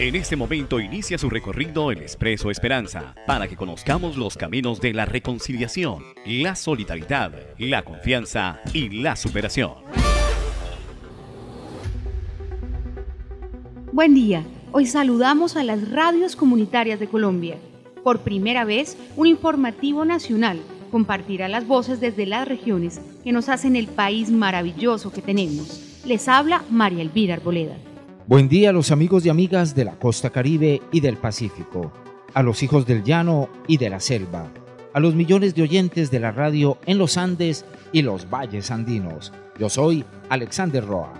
En este momento inicia su recorrido el Expreso Esperanza, para que conozcamos los caminos de la reconciliación, la solidaridad, la confianza y la superación. Buen día, hoy saludamos a las radios comunitarias de Colombia. Por primera vez, un informativo nacional compartirá las voces desde las regiones que nos hacen el país maravilloso que tenemos. Les habla María Elvira Arboleda. Buen día a los amigos y amigas de la costa Caribe y del Pacífico, a los hijos del llano y de la selva, a los millones de oyentes de la radio en los Andes y los valles andinos. Yo soy Alexander Roa.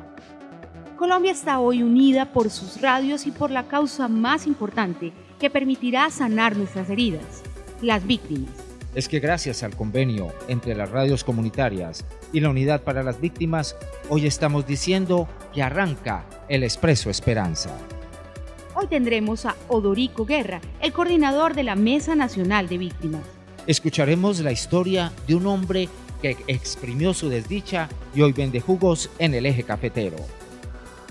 Colombia está hoy unida por sus radios y por la causa más importante que permitirá sanar nuestras heridas, las víctimas. Es que gracias al convenio entre las radios comunitarias y la Unidad para las Víctimas, hoy estamos diciendo que arranca el Expreso Esperanza. Hoy tendremos a Odorico Guerra, el coordinador de la Mesa Nacional de Víctimas. Escucharemos la historia de un hombre que exprimió su desdicha y hoy vende jugos en el eje cafetero.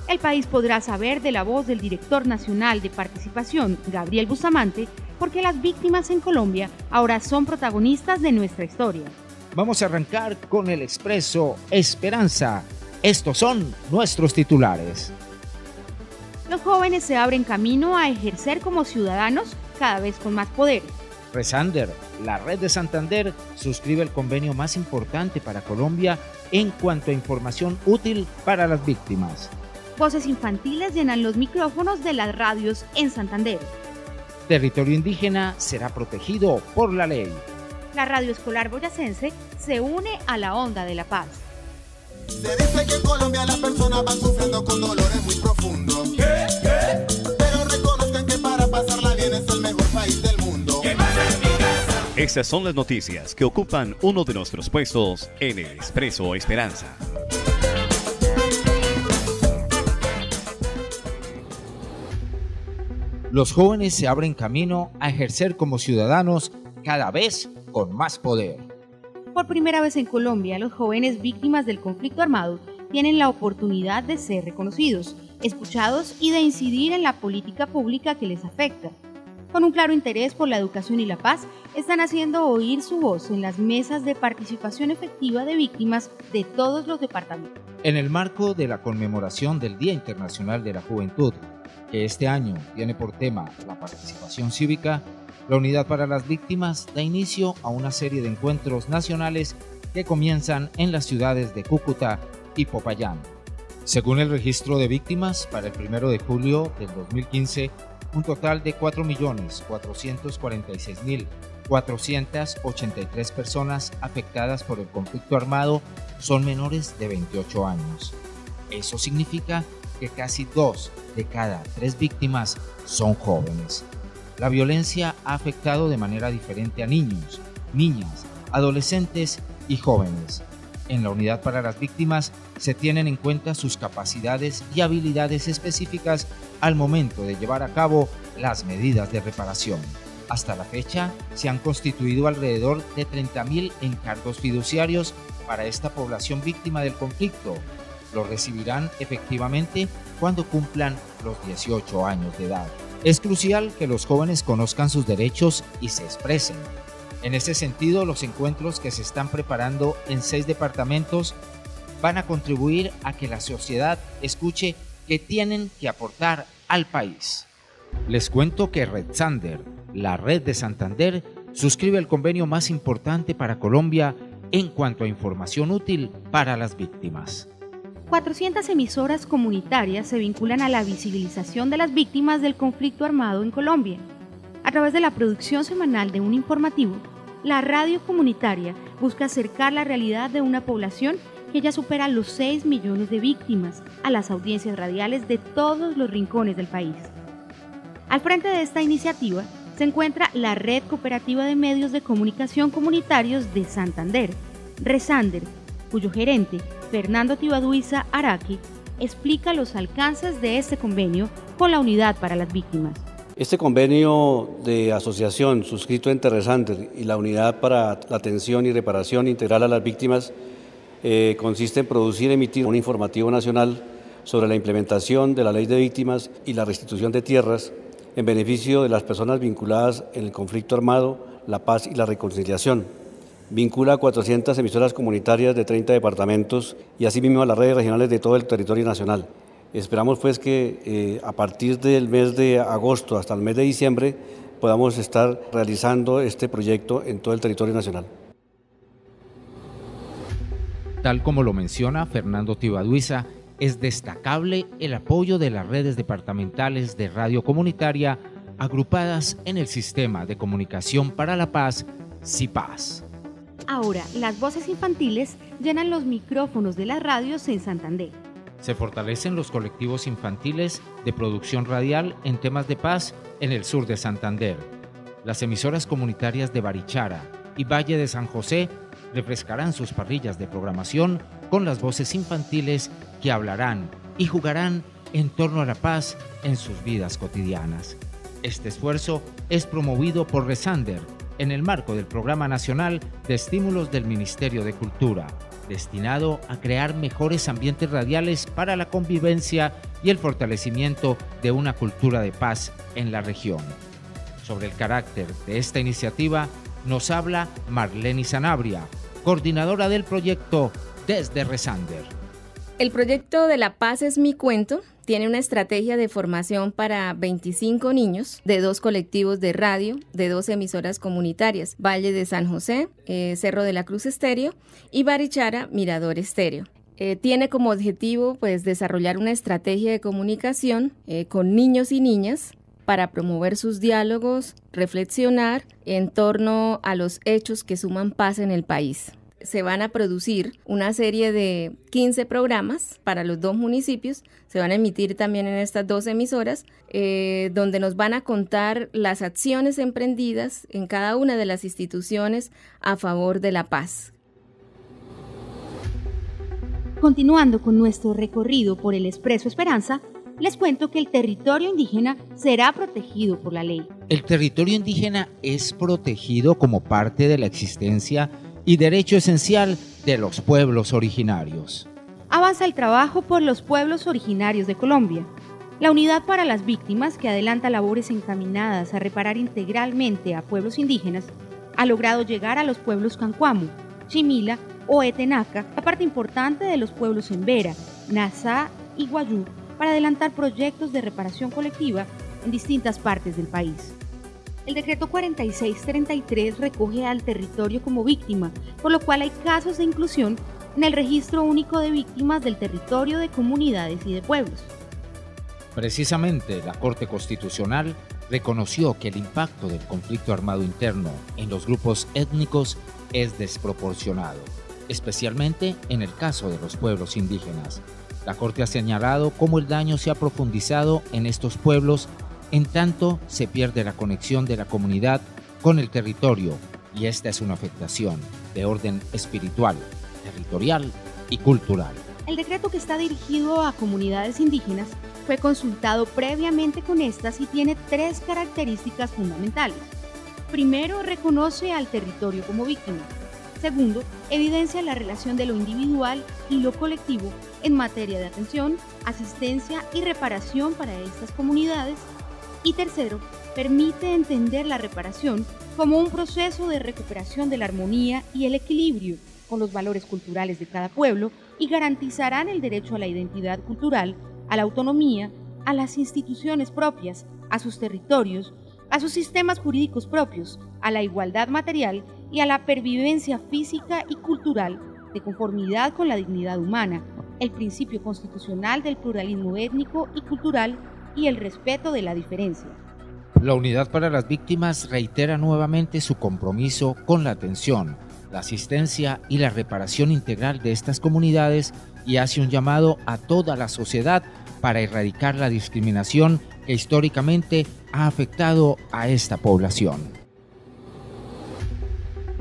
El país podrá saber de la voz del director nacional de participación, Gabriel Bustamante, porque las víctimas en Colombia ahora son protagonistas de nuestra historia. Vamos a arrancar con el Expreso Esperanza. Estos son nuestros titulares. Los jóvenes se abren camino a ejercer como ciudadanos cada vez con más poder. Resander, la red de Santander, suscribe el convenio más importante para Colombia en cuanto a información útil para las víctimas. Voces infantiles llenan los micrófonos de las radios en Santander. Territorio indígena será protegido por la ley. La radio escolar boyacense se une a la onda de la paz. Se dice que en Colombia las personas van sufriendo con dolores muy profundos. ¿Qué? Pero reconozcan que para pasarla bien es el mejor país del mundo. ¿Qué pasa en mi casa? Estas son las noticias que ocupan uno de nuestros puestos en el Expreso Esperanza. Los jóvenes se abren camino a ejercer como ciudadanos cada vez con más poder. Por primera vez en Colombia, los jóvenes víctimas del conflicto armado tienen la oportunidad de ser reconocidos, escuchados y de incidir en la política pública que les afecta. Con un claro interés por la educación y la paz, están haciendo oír su voz en las mesas de participación efectiva de víctimas de todos los departamentos. En el marco de la conmemoración del Día Internacional de la Juventud, que este año tiene por tema la participación cívica, la Unidad para las Víctimas da inicio a una serie de encuentros nacionales que comienzan en las ciudades de Cúcuta y Popayán. Según el registro de víctimas, para el 1 de julio del 2015, un total de 4.446.483 personas afectadas por el conflicto armado son menores de 28 años. Eso significa que casi 2 de cada 3 víctimas son jóvenes. La violencia ha afectado de manera diferente a niños, niñas, adolescentes y jóvenes. En la Unidad para las Víctimas se tienen en cuenta sus capacidades y habilidades específicas al momento de llevar a cabo las medidas de reparación. Hasta la fecha se han constituido alrededor de 30.000 encargos fiduciarios para esta población víctima del conflicto. Lo recibirán efectivamente cuando cumplan los 18 años de edad. Es crucial que los jóvenes conozcan sus derechos y se expresen. En ese sentido, los encuentros que se están preparando en 6 departamentos van a contribuir a que la sociedad escuche que tienen que aportar al país. Les cuento que Resander, la red de Santander, suscribe el convenio más importante para Colombia en cuanto a información útil para las víctimas. 400 emisoras comunitarias se vinculan a la visibilización de las víctimas del conflicto armado en Colombia. A través de la producción semanal de un informativo, la radio comunitaria busca acercar la realidad de una población que ya supera los 6 millones de víctimas a las audiencias radiales de todos los rincones del país. Al frente de esta iniciativa se encuentra la Red Cooperativa de Medios de Comunicación Comunitarios de Santander, Resander, cuyo gerente, Fernando Tibaduiza Araki, explica los alcances de este convenio con la Unidad para las Víctimas. Este convenio de asociación suscrito entre Resander y la Unidad para la Atención y Reparación Integral a las Víctimas consiste en producir y emitir un informativo nacional sobre la implementación de la Ley de Víctimas y la restitución de tierras en beneficio de las personas vinculadas en el conflicto armado, la paz y la reconciliación. Vincula a 400 emisoras comunitarias de 30 departamentos y asimismo a las redes regionales de todo el territorio nacional. Esperamos pues que a partir del mes de agosto hasta el mes de diciembre podamos estar realizando este proyecto en todo el territorio nacional. Tal como lo menciona Fernando Tibaduiza, es destacable el apoyo de las redes departamentales de radio comunitaria agrupadas en el Sistema de Comunicación para la Paz, CIPAS. Ahora, las voces infantiles llenan los micrófonos de las radios en Santander. Se fortalecen los colectivos infantiles de producción radial en temas de paz en el sur de Santander. Las emisoras comunitarias de Barichara y Valle de San José refrescarán sus parrillas de programación con las voces infantiles que hablarán y jugarán en torno a la paz en sus vidas cotidianas. Este esfuerzo es promovido por Resander en el marco del Programa Nacional de Estímulos del Ministerio de Cultura, destinado a crear mejores ambientes radiales para la convivencia y el fortalecimiento de una cultura de paz en la región. Sobre el carácter de esta iniciativa nos habla Marleni Sanabria, coordinadora del proyecto desde Resander. El proyecto de La Paz es mi cuento tiene una estrategia de formación para 25 niños de 2 colectivos de radio, de 2 emisoras comunitarias, Valle de San José, Cerro de la Cruz Estéreo y Barichara Mirador Estéreo. Tiene como objetivo desarrollar una estrategia de comunicación con niños y niñas para promover sus diálogos, reflexionar en torno a los hechos que suman paz en el país. Se van a producir una serie de 15 programas para los 2 municipios, se van a emitir también en estas 2 emisoras, donde nos van a contar las acciones emprendidas en cada una de las instituciones a favor de la paz. Continuando con nuestro recorrido por el Expreso Esperanza, les cuento que el territorio indígena será protegido por la ley. El territorio indígena es protegido como parte de la existencia y derecho esencial de los pueblos originarios. Avanza el trabajo por los pueblos originarios de Colombia. La Unidad para las Víctimas, que adelanta labores encaminadas a reparar integralmente a pueblos indígenas, ha logrado llegar a los pueblos Cancuamo, Chimila o Etenaca, la parte importante de los pueblos Embera, Nazá y Guayú, para adelantar proyectos de reparación colectiva en distintas partes del país. El decreto 4633 recoge al territorio como víctima, por lo cual hay casos de inclusión en el registro único de víctimas del territorio de comunidades y de pueblos. Precisamente, la Corte Constitucional reconoció que el impacto del conflicto armado interno en los grupos étnicos es desproporcionado, especialmente en el caso de los pueblos indígenas. La Corte ha señalado cómo el daño se ha profundizado en estos pueblos, en tanto se pierde la conexión de la comunidad con el territorio, y esta es una afectación de orden espiritual, territorial y cultural. El decreto, que está dirigido a comunidades indígenas, fue consultado previamente con estas y tiene 3 características fundamentales. Primero, reconoce al territorio como víctima. Segundo, evidencia la relación de lo individual y lo colectivo en materia de atención, asistencia y reparación para estas comunidades. Y tercero, permite entender la reparación como un proceso de recuperación de la armonía y el equilibrio con los valores culturales de cada pueblo, y garantizarán el derecho a la identidad cultural, a la autonomía, a las instituciones propias, a sus territorios, a sus sistemas jurídicos propios, a la igualdad material y a la pervivencia física y cultural de conformidad con la dignidad humana, el principio constitucional del pluralismo étnico y cultural y el respeto de la diferencia. La Unidad para las Víctimas reitera nuevamente su compromiso con la atención, la asistencia y la reparación integral de estas comunidades, y hace un llamado a toda la sociedad para erradicar la discriminación que históricamente ha afectado a esta población.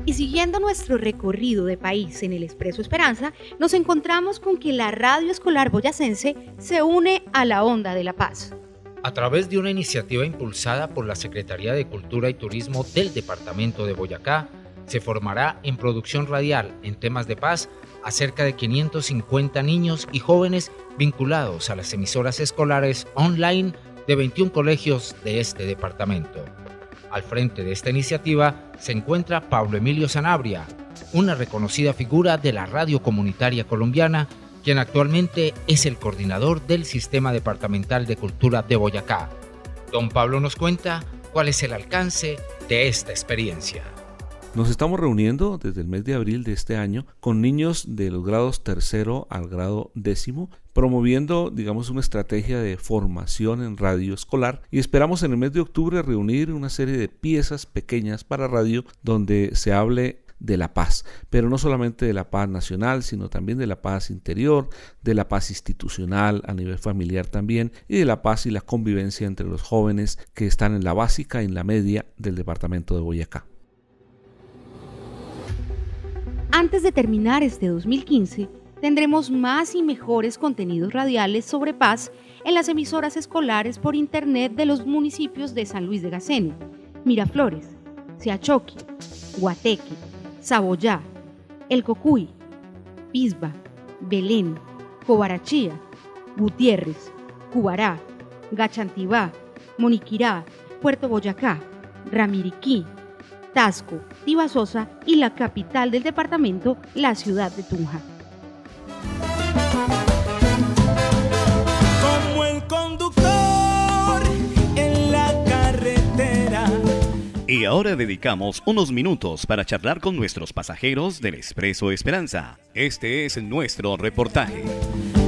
Y siguiendo nuestro recorrido de país en el Expreso Esperanza, nos encontramos con que la radio escolar boyacense se une a la Onda de la Paz. A través de una iniciativa impulsada por la Secretaría de Cultura y Turismo del Departamento de Boyacá, Se formará en producción radial en temas de paz a cerca de 550 niños y jóvenes vinculados a las emisoras escolares online de 21 colegios de este departamento. Al frente de esta iniciativa se encuentra Pablo Emilio Sanabria, una reconocida figura de la radio comunitaria colombiana, quien actualmente es el coordinador del Sistema Departamental de Cultura de Boyacá. Don Pablo nos cuenta cuál es el alcance de esta experiencia. Nos estamos reuniendo desde el mes de abril de este año con niños de los grados 3º al grado 10º, promoviendo, digamos, una estrategia de formación en radio escolar, y esperamos en el mes de octubre reunir una serie de piezas pequeñas para radio donde se hable de la paz, pero no solamente de la paz nacional, sino también de la paz interior, de la paz institucional a nivel familiar también, y de la paz y la convivencia entre los jóvenes que están en la básica y en la media del departamento de Boyacá. Antes de terminar este 2015, tendremos más y mejores contenidos radiales sobre paz en las emisoras escolares por internet de los municipios de San Luis de Gaceno, Miraflores, Siachoqui, Guateque, Saboyá, El Cocuy, Pisba, Belén, Cobarachía, Gutiérrez, Cubará, Gachantibá, Moniquirá, Puerto Boyacá, Ramiriquí, Tasco, Tibasosa y la capital del departamento, la ciudad de Tunja. Como el conductor en la carretera. Y ahora dedicamos unos minutos para charlar con nuestros pasajeros del Expreso Esperanza. Este es nuestro reportaje.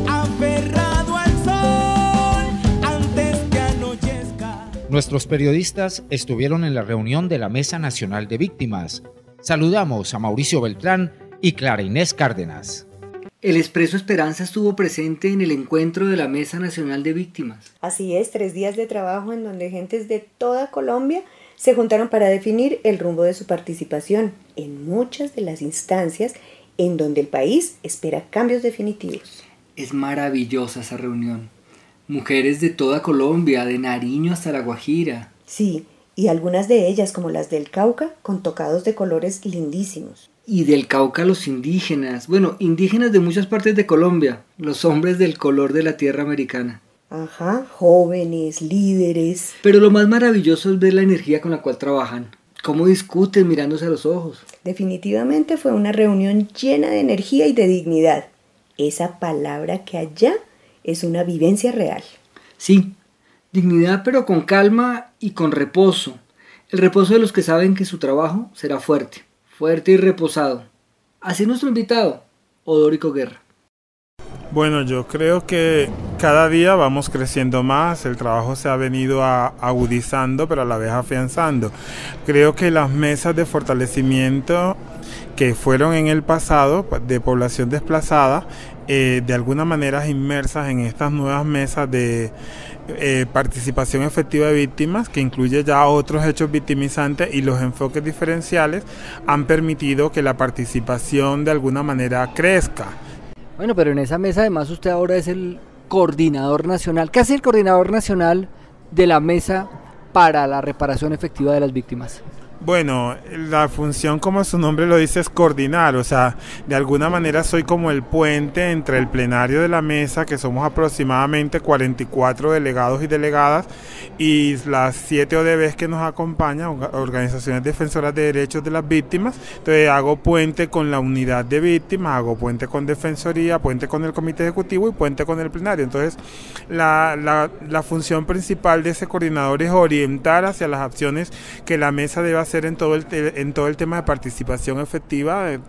Aferrado al sol antes que anochezca. Nuestros periodistas estuvieron en la reunión de la Mesa Nacional de Víctimas. Saludamos a Mauricio Beltrán y Clara Inés Cárdenas. El Expreso Esperanza estuvo presente en el encuentro de la Mesa Nacional de Víctimas. Así es, 3 días de trabajo en donde gentes de toda Colombia se juntaron para definir el rumbo de su participación en muchas de las instancias en donde el país espera cambios definitivos. Es maravillosa esa reunión. Mujeres de toda Colombia, de Nariño hasta La Guajira. Sí, y algunas de ellas, como las del Cauca, con tocados de colores lindísimos. Y del Cauca los indígenas, indígenas de muchas partes de Colombia, los hombres del color de la tierra americana. Ajá, jóvenes, líderes. Pero lo más maravilloso es ver la energía con la cual trabajan, cómo discuten mirándose a los ojos. Definitivamente fue una reunión llena de energía y de dignidad. Esa palabra que allá es una vivencia real. Sí, dignidad pero con calma y con reposo. El reposo de los que saben que su trabajo será fuerte y reposado. Así nuestro invitado, Odórico Guerra. Bueno, yo creo que cada día vamos creciendo más, el trabajo se ha venido agudizando, pero a la vez afianzando. Creo que las mesas de fortalecimiento que fueron en el pasado de población desplazada, de alguna manera inmersas en estas nuevas mesas de participación efectiva de víctimas, que incluye ya otros hechos victimizantes y los enfoques diferenciales, han permitido que la participación de alguna manera crezca. Bueno, pero en esa mesa además usted ahora es el coordinador nacional. ¿Qué hace el coordinador nacional de la mesa para la reparación efectiva de las víctimas? Bueno, la función, como su nombre lo dice, es coordinar, o sea, de alguna manera soy como el puente entre el plenario de la mesa, que somos aproximadamente 44 delegados y delegadas, y las 7 ODBs que nos acompañan, organizaciones defensoras de derechos de las víctimas. Entonces hago puente con la unidad de víctimas, hago puente con defensoría, puente con el comité ejecutivo y puente con el plenario. Entonces la función principal de ese coordinador es orientar hacia las acciones que la mesa debe hacer en todo el tema de participación efectiva,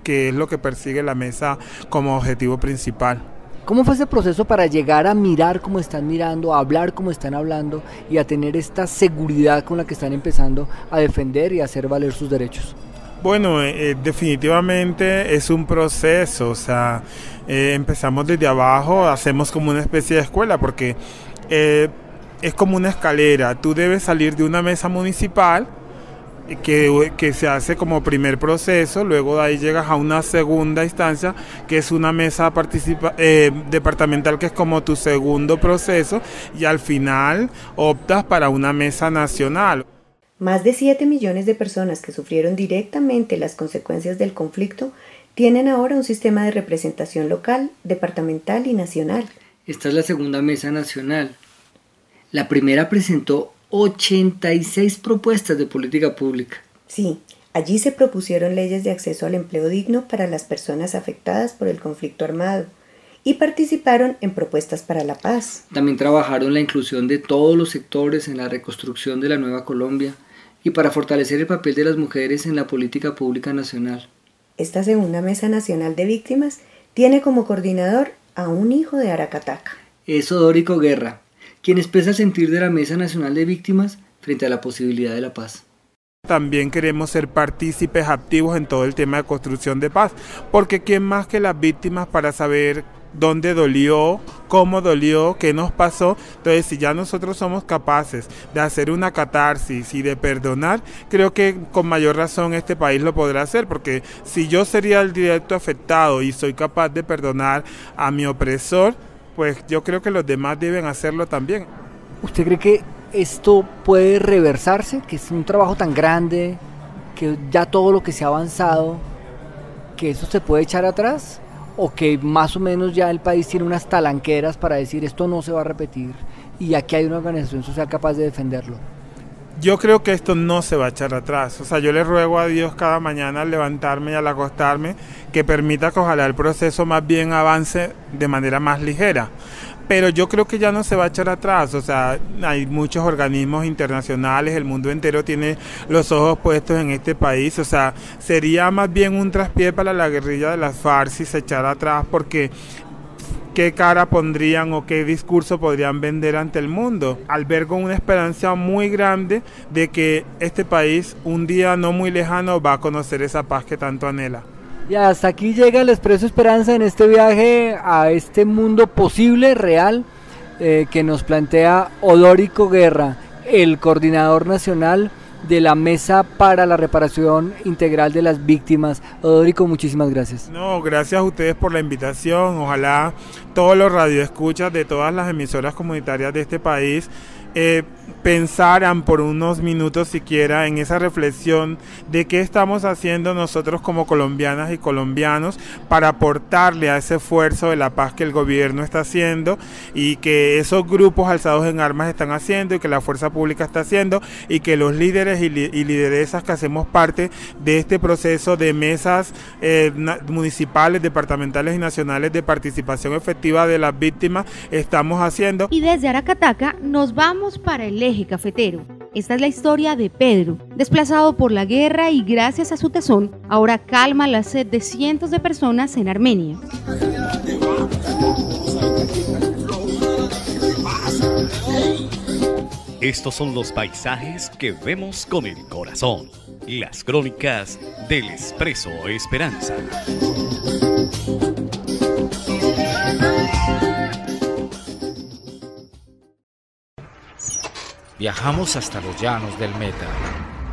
que es lo que persigue la mesa como objetivo principal. ¿Cómo fue ese proceso para llegar a mirar cómo están mirando, a hablar como están hablando y a tener esta seguridad con la que están empezando a defender y a hacer valer sus derechos? Bueno, definitivamente es un proceso, o sea, empezamos desde abajo, hacemos como una especie de escuela, porque es como una escalera. Tú debes salir de una mesa municipal que se hace como primer proceso, luego de ahí llegas a una segunda instancia que es una mesa departamental, que es como tu segundo proceso, y al final optas para una mesa nacional. Más de 7 millones de personas que sufrieron directamente las consecuencias del conflicto tienen ahora un sistema de representación local, departamental y nacional. Esta es la segunda mesa nacional. La primera presentó 86 propuestas de política pública. Sí, allí se propusieron leyes de acceso al empleo digno para las personas afectadas por el conflicto armado y participaron en propuestas para la paz. También trabajaron la inclusión de todos los sectores en la reconstrucción de la nueva Colombia y para fortalecer el papel de las mujeres en la política pública nacional. Esta segunda mesa nacional de víctimas tiene como coordinador a un hijo de Aracataca. Es Odórico Guerra, quien expresa el sentir de la Mesa Nacional de Víctimas frente a la posibilidad de la paz. También queremos ser partícipes activos en todo el tema de construcción de paz, porque ¿quién más que las víctimas para saber dónde dolió, cómo dolió, qué nos pasó? Entonces, si ya nosotros somos capaces de hacer una catarsis y de perdonar, creo que con mayor razón este país lo podrá hacer, porque si yo sería el directo afectado y soy capaz de perdonar a mi opresor, pues yo creo que los demás deben hacerlo también. ¿Usted cree que esto puede reversarse? Que es un trabajo tan grande, que ya todo lo que se ha avanzado, que eso se puede echar atrás, o que más o menos ya el país tiene unas talanqueras para decir esto no se va a repetir y aquí hay una organización social capaz de defenderlo. Yo creo que esto no se va a echar atrás. O sea, yo le ruego a Dios cada mañana al levantarme y al acostarme que permita que ojalá el proceso más bien avance de manera más ligera. Pero yo creo que ya no se va a echar atrás. O sea, hay muchos organismos internacionales, el mundo entero tiene los ojos puestos en este país. O sea, sería más bien un traspié para la guerrilla de las FARC si se echara atrás, porque ¿qué cara pondrían o qué discurso podrían vender ante el mundo? Albergo una esperanza muy grande de que este país un día no muy lejano va a conocer esa paz que tanto anhela. Y hasta aquí llega el Expreso Esperanza en este viaje a este mundo posible, real, que nos plantea Odórico Guerra, el coordinador nacional de la Mesa para la Reparación Integral de las Víctimas. Odórico, muchísimas gracias. No, gracias a ustedes por la invitación. Ojalá todos los radioescuchas de todas las emisoras comunitarias de este país pensaran por unos minutos siquiera en esa reflexión de qué estamos haciendo nosotros como colombianas y colombianos para aportarle a ese esfuerzo de la paz que el gobierno está haciendo y que esos grupos alzados en armas están haciendo y que la fuerza pública está haciendo y que los líderes y lideresas que hacemos parte de este proceso de mesas municipales, departamentales y nacionales de participación efectiva de las víctimas estamos haciendo. Y desde Aracataca nos vamos para el eje cafetero. Esta es la historia de Pedro, desplazado por la guerra y gracias a su tesón, ahora calma la sed de cientos de personas en Armenia. Estos son los paisajes que vemos con el corazón. Las crónicas del Expreso Esperanza. Viajamos hasta los llanos del Meta,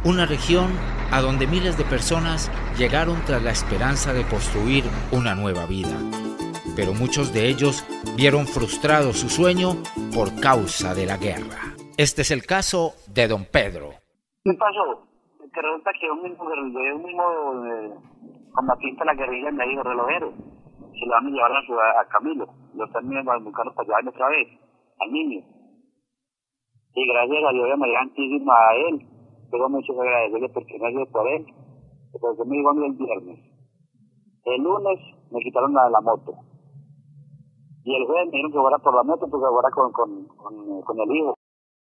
una región a donde miles de personas llegaron tras la esperanza de construir una nueva vida. Pero muchos de ellos vieron frustrado su sueño por causa de la guerra. Este es el caso de don Pedro. ¿Qué pasó? Que resulta que un mismo combatiente de la guerrilla me dijo, relojero, se lo van a llevar a Camilo. Lo están buscando para llevarme otra vez, al niño. Y gracias a Dios y a María Santísima a él, tengo mucho que agradecerle porque me ayudó por él, porque me iba a el viernes. El lunes me quitaron la moto. Y el jueves me dijeron que fuera por la moto porque fuera con el hijo.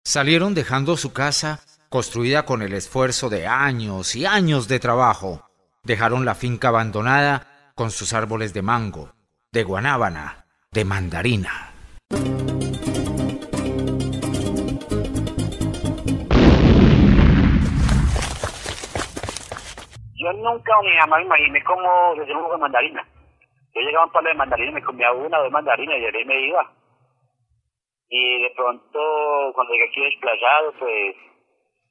Salieron dejando su casa, construida con el esfuerzo de años y años de trabajo. Dejaron la finca abandonada con sus árboles de mango, de guanábana, de mandarina. Yo nunca ni jamás me imaginé cómo se hacía un jugo de mandarina. Yo llegaba a un palo de mandarina y me comía una o dos mandarinas y de ahí me iba. Y de pronto, cuando llegué aquí desplazado, pues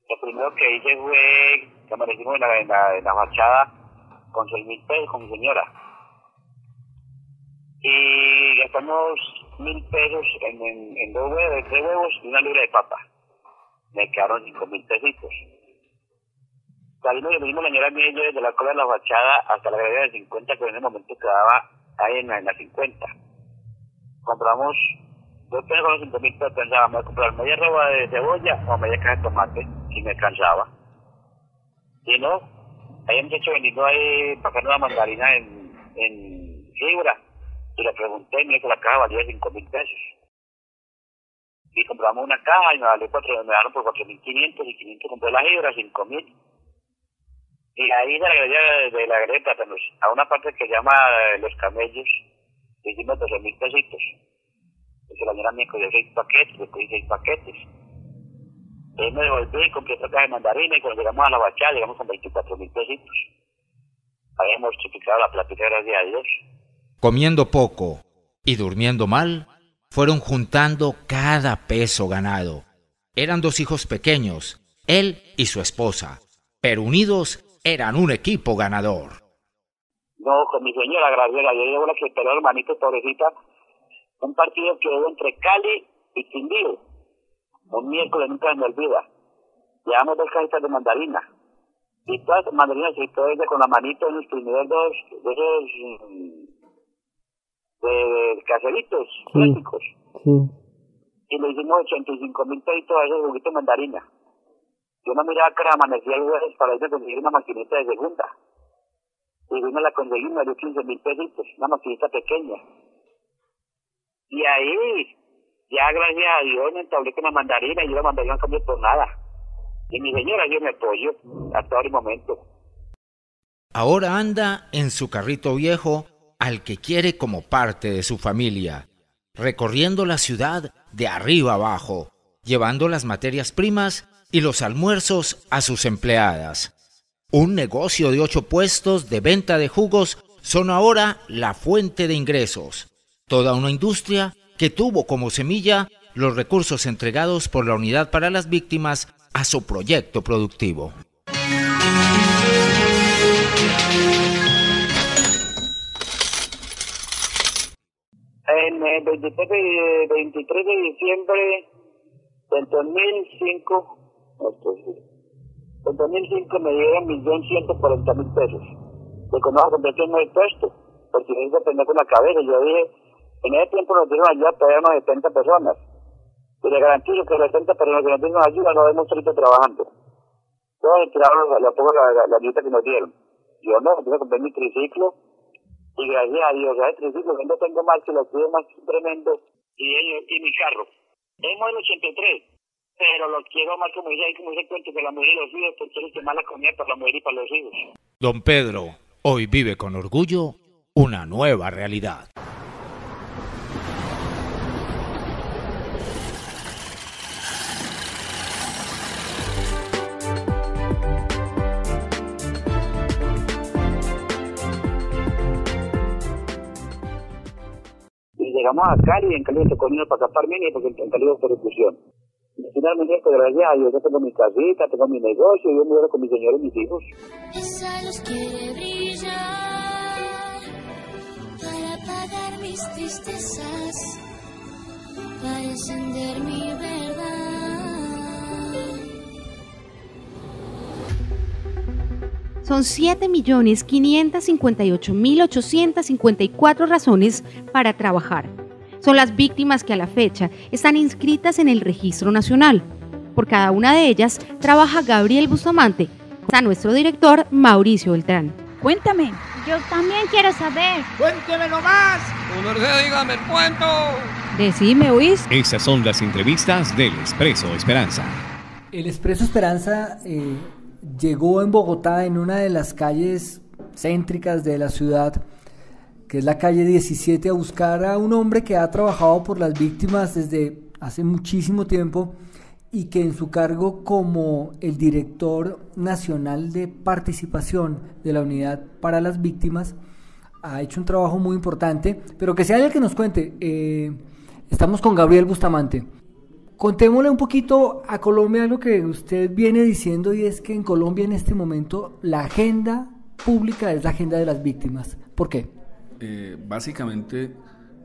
lo primero que hice fue que amanecimos en la fachada con 6.000 pesos con mi señora. Y gastamos 1.000 pesos en 3 huevos y una libra de papa. Me quedaron 5.000 pesitos. Salimos y venimos la señora mía y yo desde la cola de la fachada hasta la galería de 50, que en ese momento quedaba ahí en la 50. Compramos, yo tengo con los 5.000 pesos, pensaba, me voy a comprar media roba de cebolla o media caja de tomate, si me cansaba. Y no, hay un muchacho vendiendo ahí, pagando una mandarina en fibra. Y le pregunté y me dijo, la caja valía 5.000 pesos. Y compramos una caja y me daron por 4.500 y 500 compré la fibra, 5.000. Y ahí de la galería de plátanos a una parte que se llama Los Camellos, hicimos 12.000 pesitos. Entonces la señora me cogió 6 paquetes, le cogí 6 paquetes. Entonces me devolví y compré otra caja de mandarina y cuando llegamos a la bachada llegamos con 24.000 pesitos. Habíamos triplicado la plática, gracias a Dios. Comiendo poco y durmiendo mal, fueron juntando cada peso ganado. Eran 2 hijos pequeños, él y su esposa, pero unidos eran un equipo ganador. No, con mi señora, gracias a Dios, llevo la que esperó hermanito, pobrecita, un partido que hubo entre Cali y Quindío, un miércoles, nunca se me olvida. Llevamos 2 cajitas de mandarina, y todas las mandarinas se hizo ella con la manito en los primeros de esos caseritos, plásticos. Sí. Y le hicimos 85.000 pesitos a esos juguitos de mandarina. Yo no miraba que amanecía el jueves para irme a conseguir una maquinita de segunda. Y me la conseguí, me dio 15.000 pesitos, una maquinita pequeña. Y ahí, ya gracias a Dios, me entablé con la mandarina y yo la mandarina no cambió por nada. Y mi señora dio mi apoyo hasta ahora el momento. Ahora anda en su carrito viejo al que quiere como parte de su familia, recorriendo la ciudad de arriba abajo, llevando las materias primas y los almuerzos a sus empleadas. Un negocio de 8 puestos de venta de jugos son ahora la fuente de ingresos. Toda una industria que tuvo como semilla los recursos entregados por la Unidad para las Víctimas a su proyecto productivo. En el 23 de diciembre del 2005, me dieron 1.140.000 pesos. De que no vas a convertir en el puesto, porque yo hice aprender con la cabeza. Yo dije, en ese tiempo nos dieron ayuda todavía unos 70 personas. Y le garantizo que los 70 personas que nos dieron ayuda no vemos ahorita trabajando. Todos retiraron la ayuda que nos dieron. Yo no, yo compré mi triciclo. Y gracias a Dios, el triciclo que no tengo más, que lo tuve más tremendo. Y mi carro. Es modelo 83. Pero lo quiero más como dice cuento, que la mujer y los hijos, porque quiero quemar la comida para la mujer y para los hijos. Don Pedro hoy vive con orgullo una nueva realidad. Y llegamos a Cali, y en Cali me tocó irnos para acá para Armenia, porque en Cali hubo persecución. Finalmente, pues gracias a Dios, yo tengo mi casita, tengo mi negocio, yo me voy con mi señor y mis hijos. Esa luz quiere brillar para apagar mis tristezas, para encender mi verdad. Son 7.558.854 razones para trabajar. Son las víctimas que a la fecha están inscritas en el Registro Nacional. Por cada una de ellas trabaja Gabriel Bustamante, a nuestro director Mauricio Beltrán. Cuéntame. Yo también quiero saber. ¡Cuéntemelo más! Dígame el cuento. Decime, ¿oís? Esas son las entrevistas del Expreso Esperanza. El Expreso Esperanza llegó en Bogotá, en una de las calles céntricas de la ciudad, que es la calle 17, a buscar a un hombre que ha trabajado por las víctimas desde hace muchísimo tiempo y que en su cargo como el director nacional de participación de la Unidad para las Víctimas ha hecho un trabajo muy importante, pero que sea él el que nos cuente. Estamos con Gabriel Bustamante. Contémosle un poquito a Colombia algo que usted viene diciendo, y es que en Colombia en este momento la agenda pública es la agenda de las víctimas. ¿Por qué? Básicamente,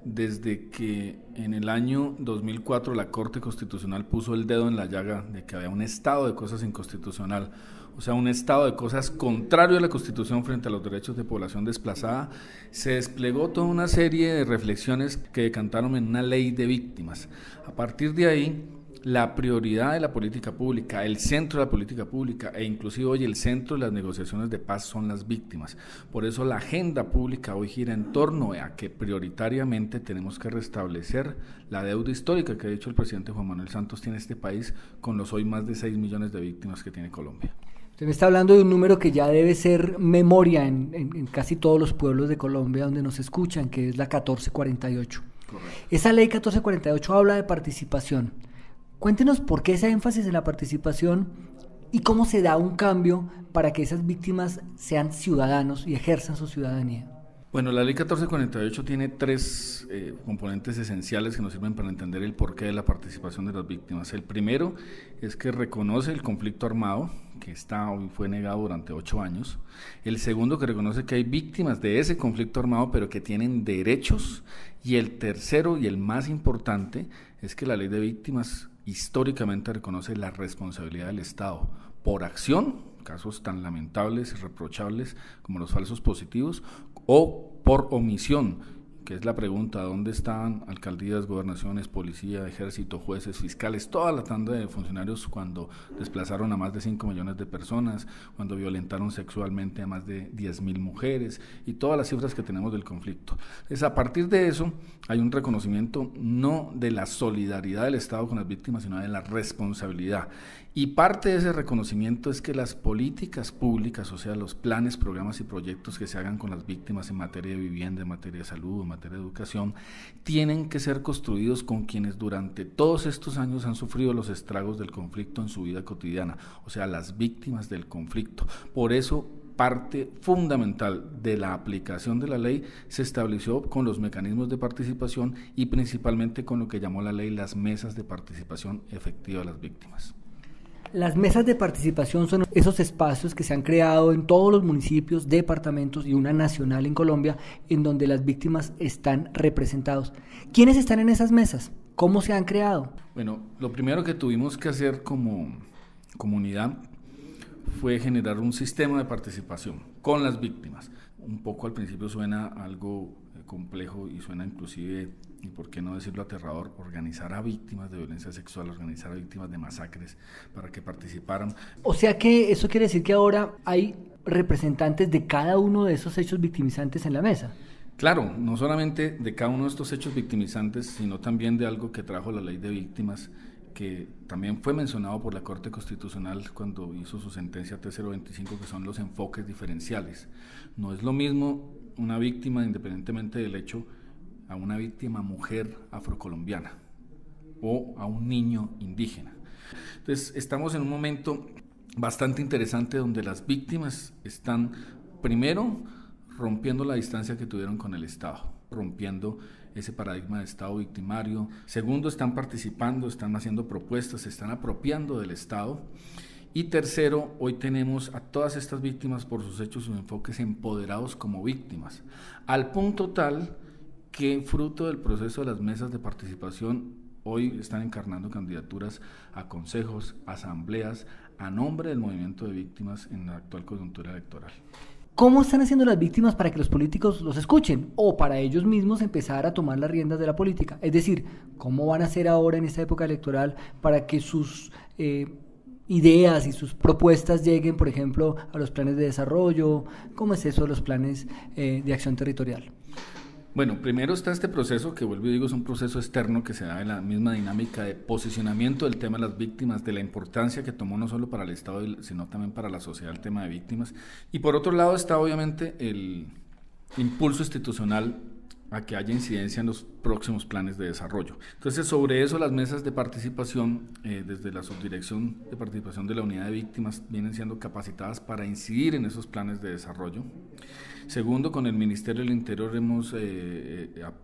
desde que en el año 2004 la Corte Constitucional puso el dedo en la llaga de que había un estado de cosas inconstitucional, o sea, un estado de cosas contrario a la Constitución frente a los derechos de población desplazada, se desplegó toda una serie de reflexiones que decantaron en una ley de víctimas. A partir de ahí, la prioridad de la política pública, el centro de la política pública e inclusive hoy el centro de las negociaciones de paz son las víctimas. Por eso la agenda pública hoy gira en torno a que prioritariamente tenemos que restablecer la deuda histórica que ha dicho el presidente Juan Manuel Santos tiene este país con los hoy más de 6 millones de víctimas que tiene Colombia. Usted me está hablando de un número que ya debe ser memoria en casi todos los pueblos de Colombia donde nos escuchan, que es la 1448. Correcto. Esa ley 1448 habla de participación. Cuéntenos por qué ese énfasis en la participación y cómo se da un cambio para que esas víctimas sean ciudadanos y ejerzan su ciudadanía. Bueno, la ley 1448 tiene 3 componentes esenciales que nos sirven para entender el porqué de la participación de las víctimas. El primero es que reconoce el conflicto armado, que hoy fue negado durante 8 años. El segundo, que reconoce que hay víctimas de ese conflicto armado, pero que tienen derechos. Y el tercero, y el más importante, es que la ley de víctimas históricamente reconoce la responsabilidad del Estado por acción, casos tan lamentables y reprochables como los falsos positivos, o por omisión, que es la pregunta: ¿dónde estaban alcaldías, gobernaciones, policía, ejército, jueces, fiscales, toda la tanda de funcionarios cuando desplazaron a más de 5 millones de personas, cuando violentaron sexualmente a más de 10.000 mujeres y todas las cifras que tenemos del conflicto? Entonces, a partir de eso hay un reconocimiento no de la solidaridad del Estado con las víctimas, sino de la responsabilidad. Y parte de ese reconocimiento es que las políticas públicas, o sea, los planes, programas y proyectos que se hagan con las víctimas en materia de vivienda, en materia de salud, en materia de educación, tienen que ser construidos con quienes durante todos estos años han sufrido los estragos del conflicto en su vida cotidiana, o sea, las víctimas del conflicto. Por eso, parte fundamental de la aplicación de la ley se estableció con los mecanismos de participación y principalmente con lo que llamó la ley las mesas de participación efectiva de las víctimas. Las mesas de participación son esos espacios que se han creado en todos los municipios, departamentos y una nacional en Colombia, en donde las víctimas están representados. ¿Quiénes están en esas mesas? ¿Cómo se han creado? Bueno, lo primero que tuvimos que hacer como comunidad fue generar un sistema de participación con las víctimas. Un poco al principio suena algo complejo y suena inclusive, y por qué no decirlo aterrador, organizar a víctimas de violencia sexual, organizar a víctimas de masacres para que participaran. O sea que eso quiere decir que ahora hay representantes de cada uno de esos hechos victimizantes en la mesa. Claro, no solamente de cada uno de estos hechos victimizantes, sino también de algo que trajo la ley de víctimas, que también fue mencionado por la Corte Constitucional cuando hizo su sentencia T025, que son los enfoques diferenciales. No es lo mismo una víctima, independientemente del hecho, a una víctima mujer afrocolombiana o a un niño indígena. Entonces, estamos en un momento bastante interesante donde las víctimas están, primero, rompiendo la distancia que tuvieron con el Estado, rompiendo ese paradigma de Estado victimario. Segundo, están participando, están haciendo propuestas, se están apropiando del Estado. Y tercero, hoy tenemos a todas estas víctimas por sus hechos, sus enfoques empoderados como víctimas, al punto tal que fruto del proceso de las mesas de participación hoy están encarnando candidaturas a consejos, asambleas, a nombre del movimiento de víctimas en la actual coyuntura electoral. ¿Cómo están haciendo las víctimas para que los políticos los escuchen o para ellos mismos empezar a tomar las riendas de la política? Es decir, ¿cómo van a hacer ahora en esta época electoral para que sus ideas y sus propuestas lleguen, por ejemplo, a los planes de desarrollo? ¿Cómo es eso de los planes de acción territorial? Bueno, primero está este proceso que, vuelvo y digo, es un proceso externo que se da en la misma dinámica de posicionamiento del tema de las víctimas, de la importancia que tomó no solo para el Estado, sino también para la sociedad el tema de víctimas. Y por otro lado está obviamente el impulso institucional a que haya incidencia en los próximos planes de desarrollo. Entonces, sobre eso las mesas de participación, desde la Subdirección de Participación de la Unidad de Víctimas, vienen siendo capacitadas para incidir en esos planes de desarrollo. Segundo, con el Ministerio del Interior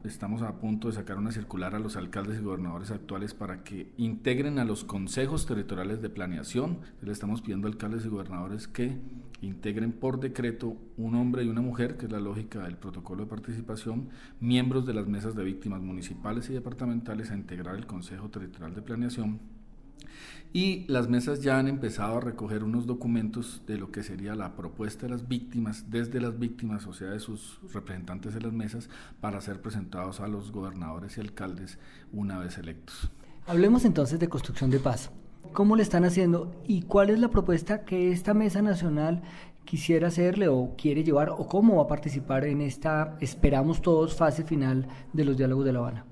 estamos a punto de sacar una circular a los alcaldes y gobernadores actuales para que integren a los consejos territoriales de planeación. Le estamos pidiendo a alcaldes y gobernadores que integren por decreto un hombre y una mujer, que es la lógica del protocolo de participación, miembros de las mesas de víctimas municipales y departamentales a integrar el Consejo Territorial de Planeación. Y las mesas ya han empezado a recoger unos documentos de lo que sería la propuesta de las víctimas, desde las víctimas, o sea, de sus representantes en las mesas, para ser presentados a los gobernadores y alcaldes una vez electos. Hablemos entonces de construcción de paz. ¿Cómo le están haciendo y cuál es la propuesta que esta mesa nacional quisiera hacerle o quiere llevar, o cómo va a participar en esta, esperamos todos, fase final de los diálogos de La Habana?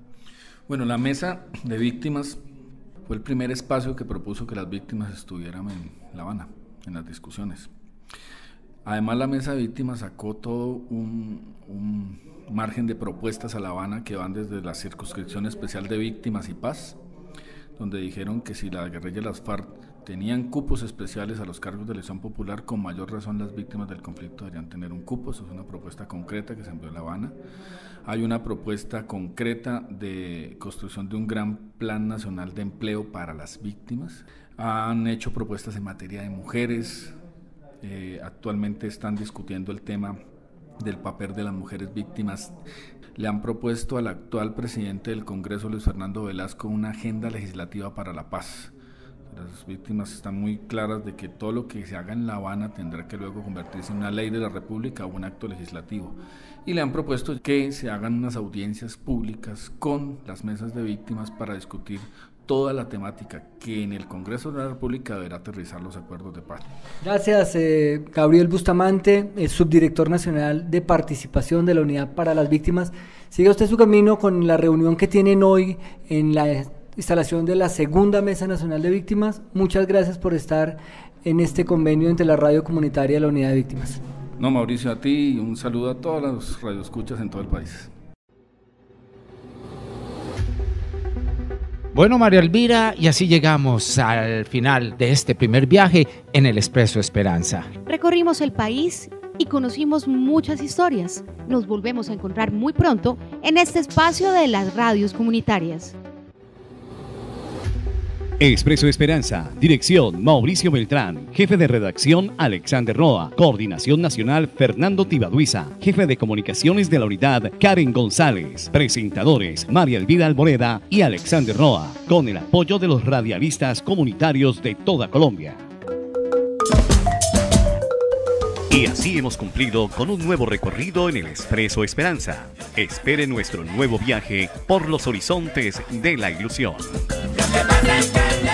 Bueno, la mesa de víctimas fue el primer espacio que propuso que las víctimas estuvieran en La Habana, en las discusiones. Además, la mesa de víctimas sacó todo un margen de propuestas a La Habana que van desde la Circunscripción Especial de Víctimas y Paz, donde dijeron que si la guerrilla y las FARC tenían cupos especiales a los cargos de elección popular, con mayor razón las víctimas del conflicto deberían tener un cupo. Eso es una propuesta concreta que se envió a La Habana. Hay una propuesta concreta de construcción de un gran plan nacional de empleo para las víctimas. Han hecho propuestas en materia de mujeres. Actualmente están discutiendo el tema del papel de las mujeres víctimas. Le han propuesto al actual presidente del Congreso, Luis Fernando Velasco, una agenda legislativa para la paz. Las víctimas están muy claras de que todo lo que se haga en La Habana tendrá que luego convertirse en una ley de la República o un acto legislativo. Y le han propuesto que se hagan unas audiencias públicas con las mesas de víctimas para discutir toda la temática que en el Congreso de la República deberá aterrizar los acuerdos de paz. Gracias, Gabriel Bustamante, el subdirector nacional de participación de la Unidad para las Víctimas. Siga usted su camino con la reunión que tienen hoy en la instalación de la segunda Mesa Nacional de Víctimas. Muchas gracias por estar en este convenio entre la radio comunitaria y la Unidad de Víctimas. No, Mauricio, a ti y un saludo a todos los radioescuchas en todo el país. Bueno, María Elvira, y así llegamos al final de este primer viaje en el Expreso Esperanza. Recorrimos el país y conocimos muchas historias. Nos volvemos a encontrar muy pronto en este espacio de las radios comunitarias. Expreso Esperanza, dirección Mauricio Beltrán, jefe de redacción Alexander Roa, coordinación nacional Fernando Tibaduiza, jefe de comunicaciones de la unidad Karen González, presentadores María Elvira Alboreda y Alexander Roa, con el apoyo de los radialistas comunitarios de toda Colombia. Y así hemos cumplido con un nuevo recorrido en el Expreso Esperanza. Espere nuestro nuevo viaje por los horizontes de la ilusión. Lo que pasa es que